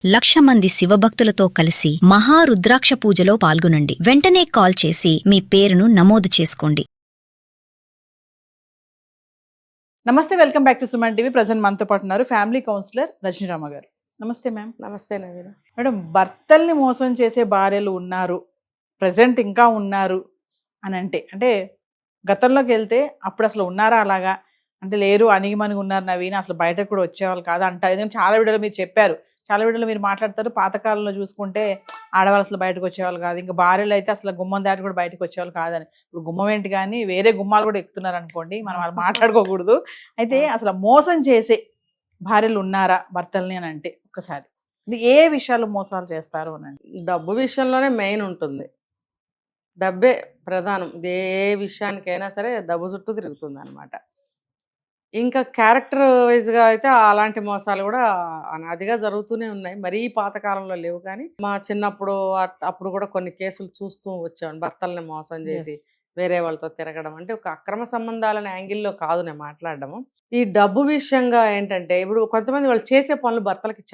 1,00,000 మంది శివభక్తులతో కలిసి మహారుద్రాక్ష పూజలో పాల్గొనండి. వెంటనే కాల్ చేసి మీ పేరును నమోదు చేసుకోండి. నమస్తే, welcome back to Suman TV. Present మనతో పాటు ఉన్నారు ఫ్యామిలీ కౌన్సిలర్ రజనీరామ గారు. నమస్తే మ్యామ్. నమస్తే నవీన. మేడం, భర్తల్ని మోసం చేసే భార్యలు ఉన్నారు, ప్రజెంట్ ఇంకా ఉన్నారు అని అంటే గతంలోకి వెళ్తే అప్పుడు అసలు ఉన్నారా అలాగా అంటే లేరు, అణిగిమణిగి ఉన్నారు నవీన, అసలు బయటకు కూడా వచ్చేవాళ్ళు కాదు అంటారు. ఎందుకంటే చాలా వీడియోలు మీరు చెప్పారు, చాలా వీడియోలు మీరు మాట్లాడతారు. పాతకాలంలో చూసుకుంటే ఆడవాళ్ళు అసలు బయటకు వచ్చేవాళ్ళు కాదు, ఇంకా భార్యలు అయితే అసలు గుమ్మం దాటి కూడా బయటకు వచ్చేవాళ్ళు కాదని. ఇప్పుడు గుమ్మం ఏంటి కానీ వేరే గుమ్మాలు కూడా ఎక్కుతున్నారు అనుకోండి, మనం వాళ్ళు మాట్లాడుకోకూడదు. అయితే అసలు మోసం చేసే భార్యలు ఉన్నారా భర్తల్ని అని అంటే ఒక్కసారి ఏ విషయాలు మోసాలు చేస్తారు అని అంటే? డబ్బు విషయంలోనే మెయిన్ ఉంటుంది. డబ్బే ప్రధానం. ఏ విషయానికైనా సరే డబ్బు చుట్టూ తిరుగుతుంది అనమాట. ఇంకా క్యారెక్టర్ వైజ్గా అయితే అలాంటి మోసాలు కూడా అనాదిగా జరుగుతూనే ఉన్నాయి. మరీ పాతకాలంలో లేవు, కానీ మా చిన్నప్పుడు అప్పుడు కూడా కొన్ని కేసులు చూస్తూ వచ్చాను. భర్తల్ని మోసం చేసి వేరే వాళ్ళతో తిరగడం అంటే ఒక అక్రమ సంబంధాలనే యాంగిల్లో కాదు నేను మాట్లాడడము. ఈ డబ్బు విషయంగా ఏంటంటే ఇప్పుడు కొంతమంది వాళ్ళు చేసే పనులు భర్తలకి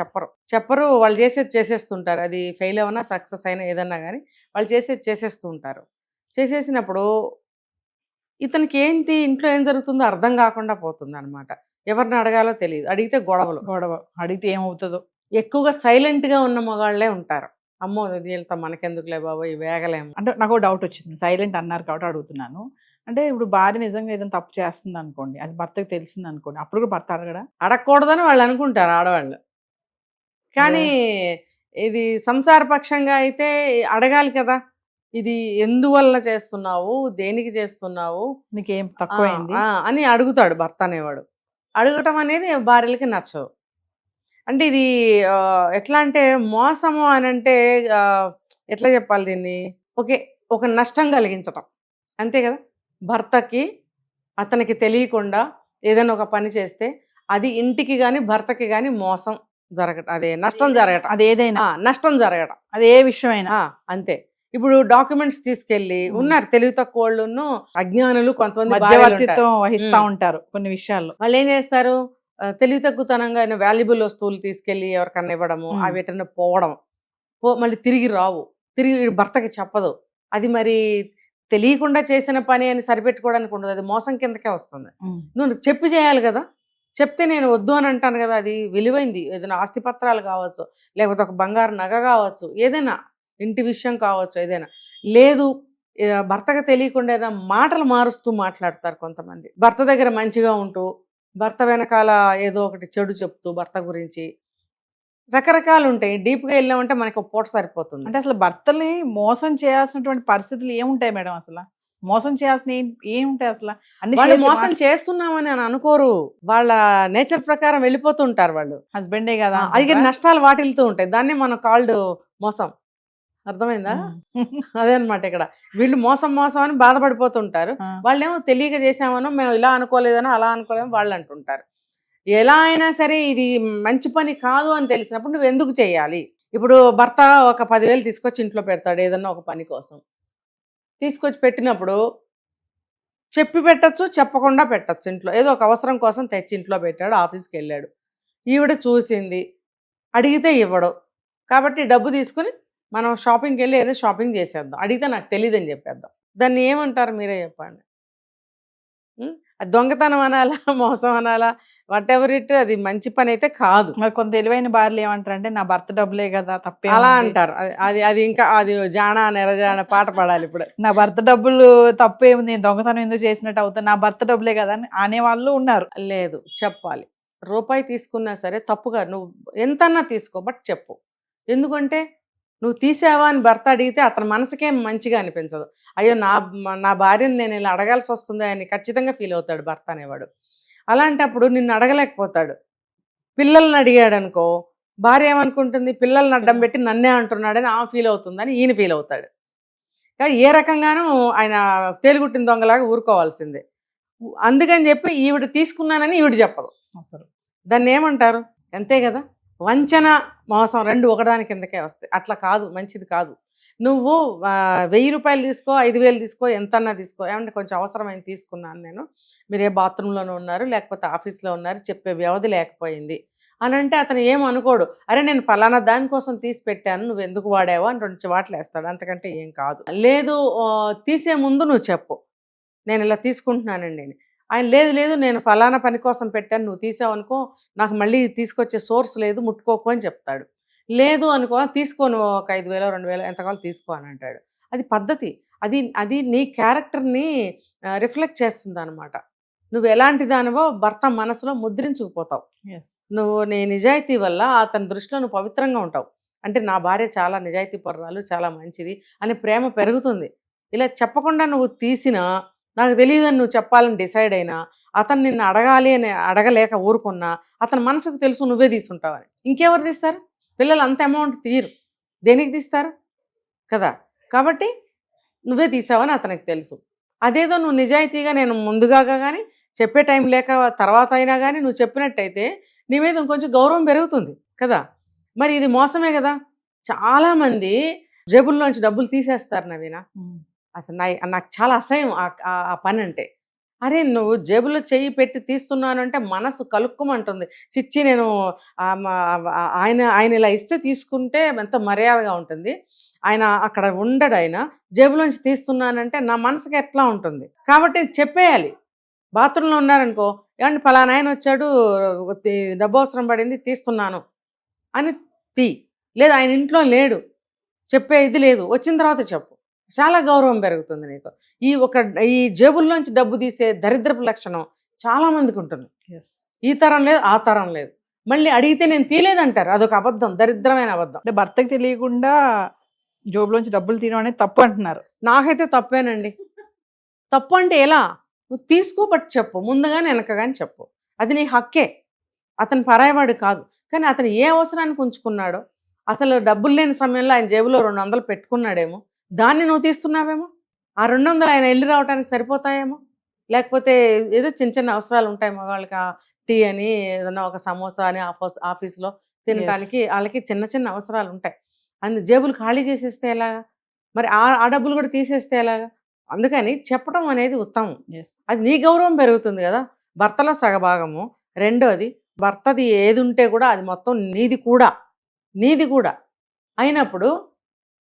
చెప్పరు. వాళ్ళు చేసేది చేసేస్తుంటారు. అది ఫెయిల్ అయినా సక్సెస్ అయినా ఏదన్నా కానీ వాళ్ళు చేసేది చేసేస్తూ ఉంటారు. చేసేసినప్పుడు ఇతనికి ఏంటి ఇంట్లో ఏం జరుగుతుందో అర్థం కాకుండా పోతుంది అనమాట. ఎవరిని అడగాలో తెలియదు. అడిగితే గొడవ అడిగితే ఏమవుతుందో. ఎక్కువగా సైలెంట్గా ఉన్న మగాళ్లే ఉంటారు. అమ్మో వీళ్ళతో మనకెందుకులే బాబోయ్ వేగలేము. అంటే నాకు డౌట్ వచ్చింది, సైలెంట్ అన్నారు కాబట్టి అడుగుతున్నాను. అంటే ఇప్పుడు భార్య నిజంగా ఏదైనా తప్పు చేస్తుంది అనుకోండి, అది భర్తకు తెలిసింది అనుకోండి, అప్పుడు కూడా భర్త అడగడా? అడగకూడదని వాళ్ళు అనుకుంటారు ఆడవాళ్ళు. కానీ ఇది సంసారపక్షంగా అయితే అడగాలి కదా, ఇది ఎందువల్ల చేస్తున్నావు, దేనికి చేస్తున్నావు, నీకేం తక్కువైంది అని అడుగుతాడు భర్త అనేవాడు. అడగటం అనేది భార్యలకి నచ్చదు. అంటే ఇది ఎట్లా అంటే మోసము అని అంటే ఎట్లా చెప్పాలి దీన్ని, ఒక నష్టం కలిగించటం అంతే కదా. భర్తకి అతనికి తెలియకుండా ఏదైనా ఒక పని చేస్తే అది ఇంటికి కానీ భర్తకి కానీ మోసం జరగటం, అదే నష్టం జరగటం, అదేదైనా నష్టం జరగటం, అదే విషయమైనా అంతే. ఇప్పుడు డాక్యుమెంట్స్ తీసుకెళ్లి ఉన్నారు తెలివి తక్కువ వాళ్ళు, అజ్ఞానులు, కొంతమంది మధ్యవర్తిత్వం వహిస్తా ఉంటారు కొన్ని విషయాల్లో. వాళ్ళు ఏం చేస్తారు, తెలివి తక్కువతనంగా వాల్యుబుల్ వస్తువులు తీసుకెళ్లి ఎవరికన్నా ఇవ్వడము, అవి ఎటన్నా పోవడం, మళ్ళీ తిరిగి రావు, తిరిగి భర్తకి చెప్పదు. అది మరి తెలియకుండా చేసిన పని అని సరిపెట్టుకోవడానికి ఉండదు, అది మోసం కిందకే వస్తుంది. నువ్వు చెప్పి చేయాలి కదా, చెప్తే నేను వద్దు అని అంటాను కదా, అది విలువైంది. ఏదైనా ఆస్తిపత్రాలు కావచ్చు, లేకపోతే ఒక బంగారు నగ కావచ్చు, ఏదైనా ఇంటి విషయం కావచ్చు, ఏదైనా లేదు భర్తకు తెలియకుండా ఏదైనా మాటలు మారుస్తూ మాట్లాడతారు కొంతమంది. భర్త దగ్గర మంచిగా ఉంటూ భర్త వెనకాల ఏదో ఒకటి చెడు చెప్తూ భర్త గురించి రకరకాలు ఉంటాయి. డీప్గా వెళ్ళామంటే మనకు పూట సరిపోతుంది. అంటే అసలు భర్తల్ని మోసం చేయాల్సినటువంటి పరిస్థితులు ఏముంటాయి మేడం? అసలు మోసం చేయాల్సిన ఏముంటాయి అసలు? వాళ్ళు మోసం చేస్తున్నామని అని అనుకోరు, వాళ్ళ నేచర్ ప్రకారం వెళ్ళిపోతుంటారు. వాళ్ళు హస్బెండే కదా, అది నష్టాలు వాటిల్తూ ఉంటాయి. దాన్ని మనం కాల్డ్ మోసం. అర్థమైందా? అదే అనమాట. ఇక్కడ వీళ్ళు మోసం అని బాధపడిపోతుంటారు. వాళ్ళేమో తెలియక చేసామనో, మేము ఇలా అనుకోలేదనో అలా అనుకోలేమో వాళ్ళు అంటుంటారు. ఎలా అయినా సరే ఇది మంచి పని కాదు అని తెలిసినప్పుడు నువ్వు ఎందుకు చేయాలి? ఇప్పుడు భర్త ఒక 10,000 తీసుకొచ్చి ఇంట్లో పెడతాడు ఏదన్నా ఒక పని కోసం. తీసుకొచ్చి పెట్టినప్పుడు చెప్పి పెట్టచ్చు, చెప్పకుండా పెట్టచ్చు. ఇంట్లో ఏదో ఒక అవసరం కోసం తెచ్చి ఇంట్లో పెట్టాడు, ఆఫీస్కి వెళ్ళాడు, ఈవిడ చూసింది, అడిగితే ఇవ్వడు. కాబట్టి డబ్బు తీసుకుని మనం షాపింగ్కి వెళ్ళి ఏదో షాపింగ్ చేసేద్దాం, అడిగితే నాకు తెలియదని చెప్పేద్దాం. దాన్ని ఏమంటారు మీరే చెప్పండి? అది దొంగతనం అనాలా, మోసం అనాలా, వాట్ ఎవర్ ఇట్, అది మంచి పని అయితే కాదు. మరి కొంత తెలివైన భార్యలు ఏమంటారు అంటే, నా భర్త డబ్బులే కదా తప్పే అలా అంటారు. అది ఇంకా అది జానా నెరజాన పాట పాడాలి ఇప్పుడు. నా భర్త డబ్బులు తప్పేముంది, నేను దొంగతనం ఎందుకు చేసినట్టు అవుతాను, నా భర్త డబ్బులే కదా అని అనేవాళ్ళు ఉన్నారు. లేదు, చెప్పాలి. రూపాయి తీసుకున్నా సరే తప్పుగా నువ్వు ఎంతన్నా తీసుకో, బట్ చెప్పు. ఎందుకంటే నువ్వు తీసావా అని భర్త అడిగితే అతని మనసుకేం మంచిగా అనిపించదు. అయ్యో నా భార్యను నేను ఇలా అడగాల్సి వస్తుంది అని ఖచ్చితంగా ఫీల్ అవుతాడు భర్త అనేవాడు. అలాంటప్పుడు నిన్ను అడగలేకపోతాడు. పిల్లల్ని అడిగాడు అనుకో, భార్య ఏమనుకుంటుంది, పిల్లల్ని అడ్డం పెట్టి నన్నే అంటున్నాడని ఆ ఫీల్ అవుతుందని ఈయన ఫీల్ అవుతాడు. కానీ ఏ రకంగానూ ఆయన తేలిగుట్టిన దొంగలాగా ఊరుకోవాల్సిందే. అందుకని చెప్పి ఈవిడ తీసుకున్నానని ఈవిడ చెప్పదు. దాన్ని ఏమంటారు? అంతే కదా, వంచన, మోసం రెండు ఒకదాని కిందకే వస్తాయి. అట్లా కాదు, మంచిది కాదు. నువ్వు 1000 రూపాయలు తీసుకో, 5000 తీసుకో, ఎంతన్నా తీసుకో, ఏమంటే కొంచెం అవసరమైన తీసుకున్నాను నేను, మీరు ఏ బాత్రూంలోనే ఉన్నారు లేకపోతే ఆఫీస్లో ఉన్నారు, చెప్పే వ్యవధి లేకపోయింది, అని అంటే అతను ఏం అనుకోడు. అరే నేను పలానా దానికోసం తీసి పెట్టాను, నువ్వు ఎందుకు వాడావు అని 2 చివాట్లు వేస్తాడు, అంతకంటే ఏం కాదు. లేదు తీసే ముందు నువ్వు చెప్పు, నేను ఇలా తీసుకుంటున్నానండి అని. ఆయన లేదు లేదు నేను ఫలానా పని కోసం పెట్టాను, నువ్వు తీసావనుకో నాకు మళ్ళీ తీసుకొచ్చే సోర్స్ లేదు, ముట్టుకోకు అని చెప్తాడు. లేదు అనుకో, తీసుకో నువ్వు ఒక 5,000 2,000 ఎంత కావాలో తీసుకో అని అంటాడు. అది పద్ధతి. అది అది నీ క్యారెక్టర్ని రిఫ్లెక్ట్ చేస్తుంది అనమాట. నువ్వు ఎలాంటి దానివో భర్త మనసులో ముద్రించుకుపోతావు. నువ్వు నీ నిజాయితీ వల్ల అతని దృష్టిలో నువ్వు పవిత్రంగా ఉంటావు. అంటే నా భార్య చాలా నిజాయితీ పరురాలు, చాలా మంచిది అని ప్రేమ పెరుగుతుంది. ఇలా చెప్పకుండా నువ్వు తీసినా, నాకు తెలియదని నువ్వు చెప్పాలని డిసైడ్ అయినా, అతను నిన్ను అడగాలి అని అడగలేక ఊరుకున్నా, అతని మనసుకు తెలుసు నువ్వే తీసుంటావని. ఇంకెవరు తీస్తారు? పిల్లలు అంత అమౌంట్ తీరు, దేనికి తీస్తారు కదా. కాబట్టి నువ్వే తీసావని అతనికి తెలుసు. అదేదో నువ్వు నిజాయితీగా నేను ముందుగా కానీ చెప్పే టైం లేక తర్వాత అయినా కానీ నువ్వు చెప్పినట్టయితే నీ మీద ఇంకొంచెం గౌరవం పెరుగుతుంది కదా. మరి ఇది మోసమే కదా. చాలామంది జేబుల్లోంచి డబ్బులు తీసేస్తారు నవీన. అసలు నాకు చాలా అసహ్యం ఆ పని అంటే. అరే నువ్వు జేబులో చెయ్యి పెట్టి తీస్తున్నాను అంటే మనసు కలుక్కుమంటుంది. చిచ్చి నేను ఆయన ఇలా ఇస్తే తీసుకుంటే ఎంత మర్యాదగా ఉంటుంది. ఆయన అక్కడ ఉండడు, ఆయన జేబులోంచి తీస్తున్నానంటే నా మనసుకి ఎట్లా ఉంటుంది. కాబట్టి చెప్పేయాలి. బాత్రూంలో ఉన్నారనుకో, ఏమంటే ఫలానా ఆయన వచ్చాడు, డబ్బు అవసరం పడింది తీస్తున్నాను అని తీ. లేదు ఆయన ఇంట్లో లేడు, చెప్పే ఇది లేదు, వచ్చిన తర్వాత చెప్పు. చాలా గౌరవం పెరుగుతుంది నీకు. ఈ జేబుల్లోంచి డబ్బు తీసే దరిద్రపు లక్షణం చాలా మందికి ఉంటుంది. ఈ తరం లేదు, ఆ తరం లేదు. మళ్ళీ అడిగితే నేను తీయలేదంటారు, అదొక అబద్ధం, దరిద్రమైన అబద్ధం. అంటే భర్తకి తెలియకుండా జోబులోంచి డబ్బులు తీయడం అనేది తప్పు అంటున్నారు. నాకైతే తప్పేనండి. తప్పు అంటే ఎలా? నువ్వు తీసుకో, బట్ చెప్పు, ముందుగానే వెనకగానే చెప్పు. అది నీ హక్కే, అతను పరాయవాడు కాదు. కానీ అతను ఏ అవసరానికి ఉంచుకున్నాడో, అసలు డబ్బులు లేని సమయంలో ఆయన జేబులో 200 పెట్టుకున్నాడేమో, దాన్ని నువ్వు తీస్తున్నావేమో. ఆ 200 ఆయన వెళ్ళి రావడానికి సరిపోతాయేమో. లేకపోతే ఏదో చిన్న చిన్న అవసరాలు ఉంటాయి మగవాళ్ళకి, టీ అని, ఏదన్నా ఒక సమోసా అని ఆఫీస్లో తినడానికి వాళ్ళకి చిన్న చిన్న అవసరాలు ఉంటాయి. జేబులు ఖాళీ చేసేస్తే ఎలాగా? మరి ఆ డబ్బులు కూడా తీసేస్తే ఎలాగా? అందుకని చెప్పడం అనేది ఉత్తమం. అది నీ గౌరవం పెరుగుతుంది కదా. భర్తలో సగభాగము. రెండోది, భర్తది ఏది ఉంటే కూడా అది మొత్తం నీది కూడా అయినప్పుడు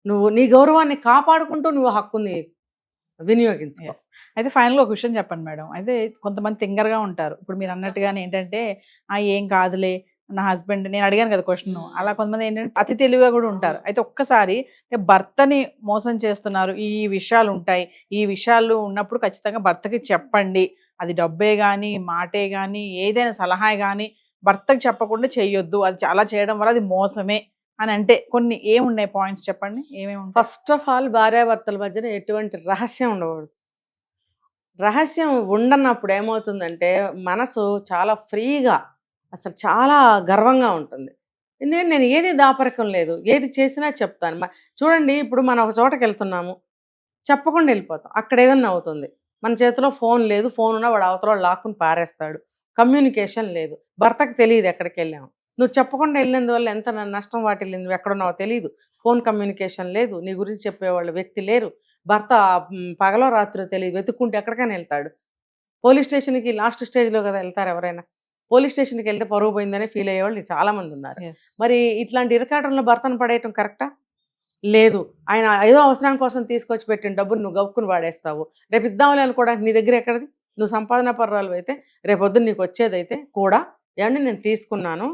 నువ్వు నీ గౌరవాన్ని కాపాడుకుంటూ నువ్వు హక్కుని వినియోగించు. అయితే ఫైనల్గా ఒక విషయం చెప్పండి మేడం. అయితే కొంతమంది తింగరగా ఉంటారు. ఇప్పుడు మీరు అన్నట్టుగానే ఏంటంటే ఏం కాదులే నా హస్బెండ్, నేను అడిగాను కదా క్వశ్చన్, అలా కొంతమంది ఏంటంటే అతి తెలివిగా కూడా ఉంటారు. అయితే ఒక్కసారి భర్తని మోసం చేస్తున్నారు, ఈ విషయాలు ఉంటాయి, ఈ విషయాలు ఉన్నప్పుడు ఖచ్చితంగా భర్తకి చెప్పండి. అది డబ్బే కానీ, మాటే కానీ, ఏదైనా సలహా కానీ భర్తకు చెప్పకుండా చేయొద్దు, అది చాలా చేయడం వల్ల అది మోసమే అని అంటే కొన్ని ఏమున్నాయి పాయింట్స్ చెప్పండి, ఏమేమి? ఫస్ట్ ఆఫ్ ఆల్, భార్యాభర్తల మధ్యన ఎటువంటి రహస్యం ఉండకూడదు. రహస్యం ఉండనప్పుడు ఏమవుతుందంటే మనసు చాలా ఫ్రీగా, అసలు చాలా గర్వంగా ఉంటుంది. ఎందుకంటే నేను ఏది దాపరికం లేదు, ఏది చేసినా చెప్తాను. చూడండి, ఇప్పుడు మనం ఒక చోటకి వెళ్తున్నాము, చెప్పకుండా వెళ్ళిపోతాం, అక్కడ ఏదన్నా అవుతుంది, మన చేతిలో ఫోన్ లేదు, ఫోన్ ఉన్నా వాడు అవతల లాక్కుని పారేస్తాడు, కమ్యూనికేషన్ లేదు, భర్తకు తెలియదు ఎక్కడికి వెళ్ళాము. నువ్వు చెప్పకుండా వెళ్ళినందువల్ల ఎంత నష్టం వాటిల్లింది, నువ్వు ఎక్కడున్నావో తెలియదు, ఫోన్ కమ్యూనికేషన్ లేదు, నీ గురించి చెప్పేవాళ్ళు వ్యక్తి లేరు, భర్త పగలో రాత్రో తెలియదు, వెతుక్కుంటే ఎక్కడికైనా వెళ్తాడు. పోలీస్ స్టేషన్కి లాస్ట్ స్టేజ్లో కదా వెళ్తారు ఎవరైనా. పోలీస్ స్టేషన్కి వెళ్తే పరువు పోయిందని ఫీల్ అయ్యేవాళ్ళు చాలామంది ఉన్నారు. మరి ఇట్లాంటి ఇరకాటంలో భర్తను పడేయటం కరెక్టా? లేదు. ఆయన ఏదో అవసరం కోసం తీసుకొచ్చి పెట్టిన డబ్బులు నువ్వు గవ్వుకుని వాడేస్తావు. రేపు ఇద్దాంలే అనుకోవడానికి నీ దగ్గర ఎక్కడిది? నువ్వు సంపాదన పర్రాలు అయితే రేపొద్దున నీకు వచ్చేదైతే కూడా ఏమంటే నేను తీసుకున్నాను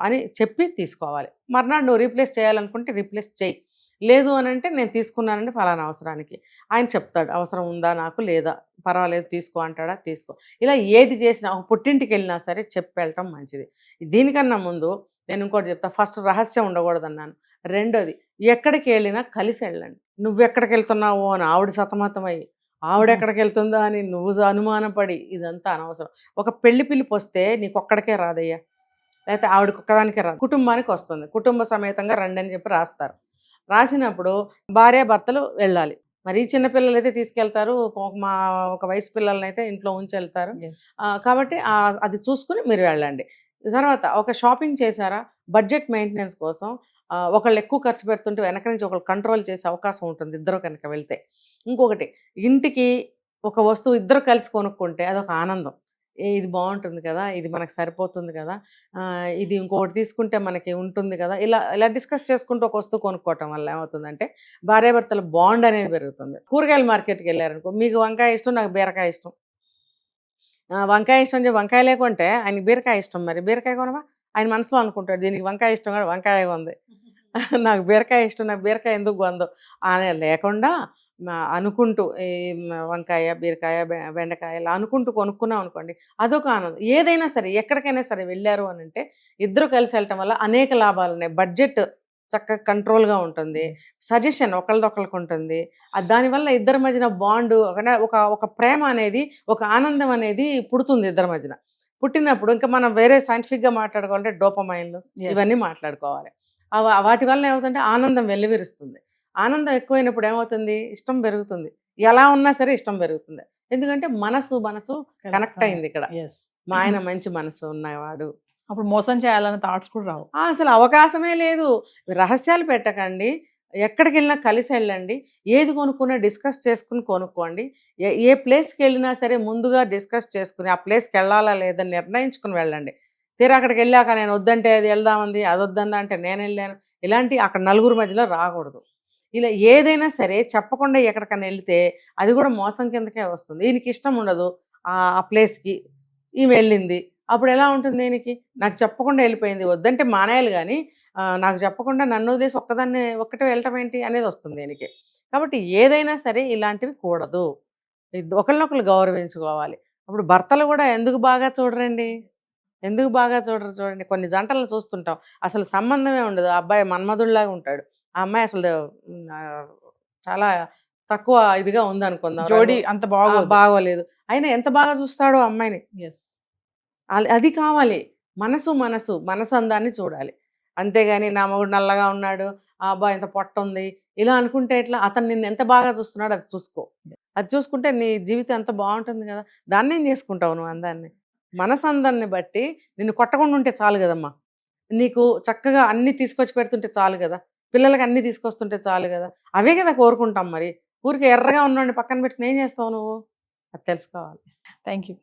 అని చెప్పి తీసుకోవాలి. మర్నాడు నువ్వు రీప్లేస్ చేయాలనుకుంటే రీప్లేస్ చేయి. లేదు అని అంటే నేను తీసుకున్నానంటే ఫలానా అవసరానికి. ఆయన చెప్తాడు, అవసరం ఉందా నాకు, లేదా పర్వాలేదు తీసుకో అంటాడా, తీసుకో. ఇలా ఏది చేసినా, ఒక పుట్టింటికి వెళ్ళినా సరే చెప్పి వెళ్ళటం మంచిది. దీనికన్నా ముందు నేను ఇంకోటి చెప్తా. ఫస్ట్ రహస్యం ఉండకూడదు అన్నాను. రెండోది, ఎక్కడికి వెళ్ళినా కలిసి వెళ్ళండి. నువ్వెక్కడికి వెళ్తున్నావు అని ఆవిడ సతమతమయ్యి, ఆవిడెక్కడికి వెళ్తుందా అని నువ్వు అనుమానపడి, ఇదంతా అనవసరం. ఒక పెళ్లి పిలుపు వస్తే నీకు ఒక్కడికే రాదయ్యా, లేకపోతే ఆవిడకి ఒక్కదానికే రాదు, కుటుంబానికి వస్తుంది. కుటుంబ సమేతంగా రండి అని చెప్పి రాస్తారు. రాసినప్పుడు భార్యాభర్తలు వెళ్ళాలి. మరి చిన్నపిల్లలు అయితే తీసుకెళ్తారు, ఒక వయసు పిల్లలని అయితే ఇంట్లో ఉంచి వెళ్తారు. కాబట్టి అది చూసుకుని మీరు వెళ్ళండి. తర్వాత ఒక షాపింగ్ చేశారా, బడ్జెట్ మెయింటెనెన్స్ కోసం ఒకళ్ళు ఎక్కువ ఖర్చు పెడుతుంటే వెనక నుంచి ఒకళ్ళు కంట్రోల్ చేసే అవకాశం ఉంటుంది ఇద్దరు కనుక వెళ్తే. ఇంకొకటి, ఇంటికి ఒక వస్తువు ఇద్దరు కలిసి కొనుక్కుంటే అదొక ఆనందం. ఇది బాగుంటుంది కదా, ఇది మనకు సరిపోతుంది కదా, ఇది ఇంకొకటి తీసుకుంటే మనకి ఉంటుంది కదా, ఇలా ఇలా డిస్కస్ చేసుకుంటూ ఒక వస్తువు కొనుక్కోవటం వల్ల ఏమవుతుందంటే భార్యాభర్తల బాండ్ అనేది పెరుగుతుంది. కూరగాయల మార్కెట్కి వెళ్ళారనుకో, మీకు వంకాయ ఇష్టం, నాకు బీరకాయ ఇష్టం. వంకాయ ఇష్టం అంటే వంకాయ లేకుంటే ఆయనకి బీరకాయ ఇష్టం, మరి బీరకాయ కొనవా, ఆయన మనసులో అనుకుంటాడు దీనికి వంకాయ ఇష్టం కూడా వంకాయ ఉంది, నాకు బీరకాయ ఇష్టం, నాకు బీరకాయ ఎందుకు కొందో అని లేకుండా అనుకుంటూ ఈ వంకాయ, బీరకాయ, బెండకాయ ఇలా అనుకుంటూ కొనుక్కున్నాం అనుకోండి, అదొక ఆనందం. ఏదైనా సరే ఎక్కడికైనా సరే వెళ్ళారు అని అంటే ఇద్దరు కలిసి వెళ్ళటం వల్ల అనేక లాభాలు ఉన్నాయి. బడ్జెట్ చక్కగా కంట్రోల్గా ఉంటుంది, సజెషన్ ఒకళ్ళదొకళ్ళకి ఉంటుంది, దానివల్ల ఇద్దరి మధ్యన బాండ్, ఒక ఒక ప్రేమ అనేది, ఒక ఆనందం అనేది పుడుతుంది ఇద్దరి మధ్యన. పుట్టినప్పుడు ఇంకా మనం వేరే సైంటిఫిక్గా మాట్లాడుకోవాలంటే డోపమైన్లు ఇవన్నీ మాట్లాడుకోవాలి. వాటి వల్ల ఏమవుతుందంటే ఆనందం వెల్లివిరుస్తుంది. ఆనందం ఎక్కువైనప్పుడు ఏమవుతుంది, ఇష్టం పెరుగుతుంది, ఎలా ఉన్నా సరే ఇష్టం పెరుగుతుంది. ఎందుకంటే మనసు కనెక్ట్ అయింది ఇక్కడ. మా ఆయన మంచి మనసు ఉన్నవాడు, అప్పుడు మోసం చేయాలన్న థాట్స్ కూడా రావు, అసలు అవకాశమే లేదు. రహస్యాలు పెట్టకండి, ఎక్కడికి వెళ్ళినా కలిసి వెళ్ళండి, ఏది కొనుక్కున్నా డిస్కస్ చేసుకుని కొనుక్కోండి. ఏ ప్లేస్కి వెళ్ళినా సరే ముందుగా డిస్కస్ చేసుకుని ఆ ప్లేస్కి వెళ్ళాలా లేదా నిర్ణయించుకుని వెళ్ళండి. తీరా అక్కడికి వెళ్ళాక నేను వద్దంటే అది వెళ్దామంది, అది వద్దందా అంటే నేను వెళ్ళాను, ఇలాంటి అక్కడ నలుగురు మధ్యలో రాకూడదు. ఇలా ఏదైనా సరే చెప్పకుండా ఎక్కడికైనా వెళ్తే అది కూడా మోసం కిందకే వస్తుంది. ఈయనకి ఇష్టం ఉండదు ఆ ప్లేస్కి, ఈమె వెళ్ళింది, అప్పుడు ఎలా ఉంటుంది, దీనికి నాకు చెప్పకుండా వెళ్ళిపోయింది, వద్దంటే మానేయాలి కానీ నాకు చెప్పకుండా నన్ను వదిలేసి ఒక్కటే వెళ్ళటం ఏంటి అనేది వస్తుంది దీనికి. కాబట్టి ఏదైనా సరే ఇలాంటివి కూడదు, ఒకరినొకరు గౌరవించుకోవాలి. అప్పుడు భర్తలు కూడా ఎందుకు బాగా చూడరండి, ఎందుకు బాగా చూడరు చూడండి. కొన్ని జంటలను చూస్తుంటాం అసలు సంబంధమే ఉండదు, ఆ అబ్బాయి మన్మధుడిలాగా ఉంటాడు, ఆ అమ్మాయి అసలు చాలా తక్కువ ఇదిగా ఉందనుకుందాం, జోడి అంత బాగోలేదు, అయినా ఎంత బాగా చూస్తాడో అమ్మాయిని. అది కావాలి, మనసు అందాన్ని చూడాలి. అంతేగాని నా మగుడు నల్లగా ఉన్నాడు, ఆ అబ్బాయి ఎంత పొట్ట ఉంది ఇలా అనుకుంటే ఎట్లా, అతను నిన్ను ఎంత బాగా చూస్తున్నాడు అది చూసుకో, అది చూసుకుంటే నీ జీవితం ఎంత బాగుంటుంది కదా, దాన్ని ఏం చేసుకుంటావు నువ్వు అందాన్ని. మనసందాన్ని బట్టి నిన్ను కొట్టకుండా ఉంటే చాలు కదమ్మా, నీకు చక్కగా అన్ని తీసుకొచ్చి పెడుతుంటే చాలు కదా, పిల్లలకి అన్ని తీసుకొస్తుంటే చాలు కదా, అవే కదా కోరుకుంటాం. మరి ఊరికి ఎర్రగా ఉన్నాడు పక్కన పెట్టుకుని ఏం చేస్తావు నువ్వు, అది తెలుసుకోవాలి. Thank you.